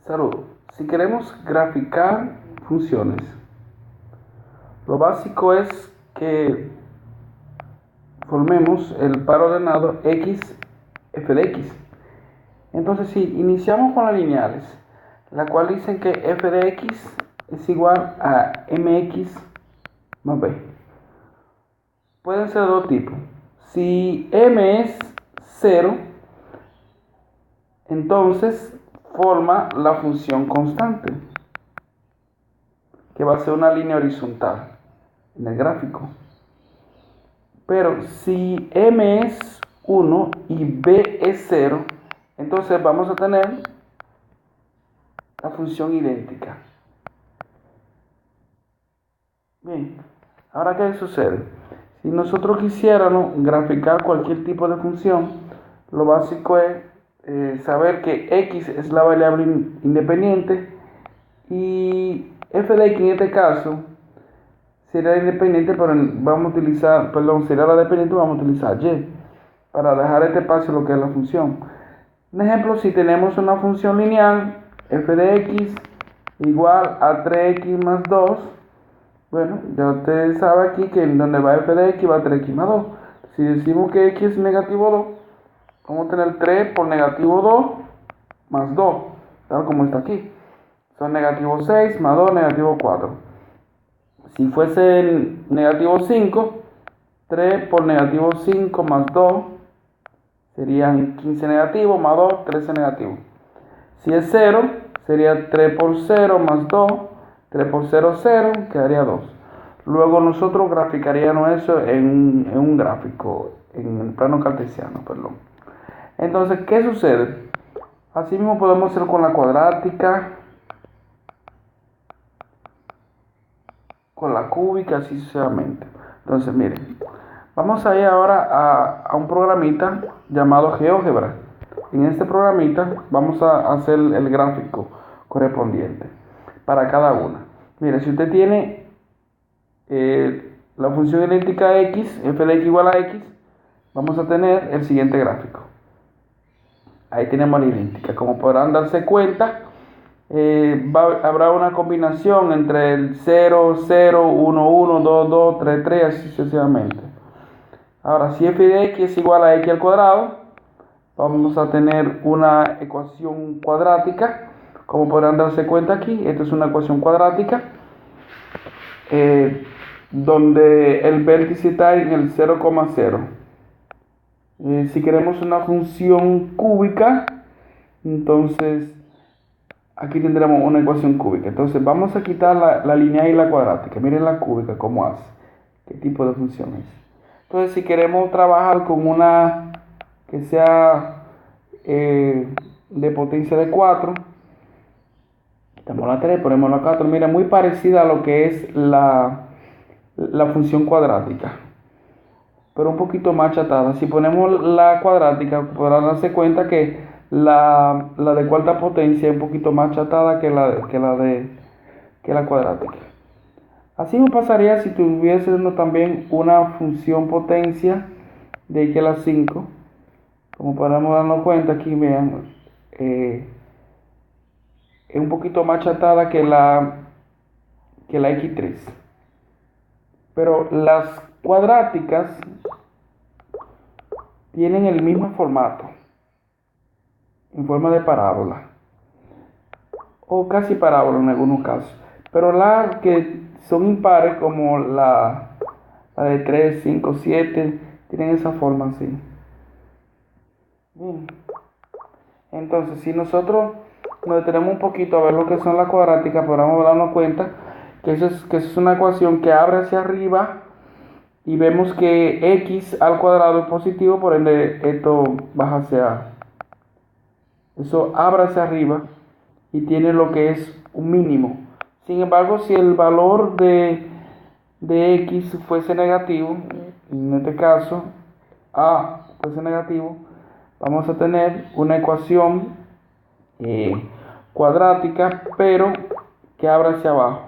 Saludos. Si queremos graficar funciones, lo básico es que formemos el par ordenado x f de x. Entonces, si iniciamos con las lineales, la cual dicen que f de x es igual a mx más b. Pueden ser de dos tipos. Si m es 0, entonces forma la función constante, que va a ser una línea horizontal en el gráfico. Pero si m es 1 y b es 0, entonces vamos a tener la función idéntica. Bien, ahora ¿qué sucede? Si nosotros quisiéramos graficar cualquier tipo de función, lo básico es saber que x es la variable independiente y f de x en este caso sería independiente, pero vamos a utilizar, sería la dependiente, vamos a utilizar y para dejar este espacio lo que es la función. Un ejemplo, si tenemos una función lineal, f de x igual a 3x más 2, bueno, ya usted sabe aquí que en donde va f de x va 3x más 2. Si decimos que x es negativo 2, vamos a tener 3 por negativo 2 más 2, tal como está aquí. Son negativo 6 más 2, negativo 4. Si fuese negativo 5, 3 por negativo 5 más 2 serían 15 negativo más 2, 13 negativo. Si es 0, sería 3 por 0 más 2, 3 por 0, 0, quedaría 2. Luego nosotros graficaríamos eso en un gráfico, en el plano cartesiano, perdón. Entonces, ¿qué sucede? Así mismo podemos hacer con la cuadrática, con la cúbica, así sucesivamente. Entonces, miren, vamos a ir ahora a un programita llamado GeoGebra. En este programita vamos a hacer el gráfico correspondiente para cada una. Mire, si usted tiene la función idéntica x, f de x igual a x, vamos a tener el siguiente gráfico. Ahí tenemos la idéntica. Como podrán darse cuenta, habrá una combinación entre el 0, 0, 1, 1, 2, 2, 3, 3, así sucesivamente. Ahora, si f de x es igual a x al cuadrado, vamos a tener una ecuación cuadrática. Como podrán darse cuenta aquí, esta es una ecuación cuadrática donde el vértice está en el 0,0. Si queremos una función cúbica, entonces aquí tendremos una ecuación cúbica. Entonces vamos a quitar la lineal y la cuadrática. Miren la cúbica cómo hace, qué tipo de función es. Entonces, si queremos trabajar con una que sea de potencia de 4, quitamos la 3, ponemos la 4. Mira, muy parecida a lo que es la función cuadrática, pero un poquito más achatada. Si ponemos la cuadrática, podrán darse cuenta que la de cuarta potencia es un poquito más achatada que la cuadrática. Así me pasaría si tuviésemos también una función potencia de x a la 5. Como podemos darnos cuenta aquí, vean, es un poquito más achatada que la x3. Pero las cuadráticas tienen el mismo formato, en forma de parábola, o casi parábola en algunos casos. Pero las que son impares, como la de 3, 5, 7, tienen esa forma así. Bien. Entonces, si nosotros nos detenemos un poquito a ver lo que son las cuadráticas, podemos darnos cuenta que eso es una ecuación que abre hacia arriba y vemos que x al cuadrado es positivo, por ende esto baja hacia, eso abre hacia arriba y tiene lo que es un mínimo. Sin embargo, si el valor de x fuese negativo, en este caso a fuese negativo, vamos a tener una ecuación cuadrática, pero que abre hacia abajo.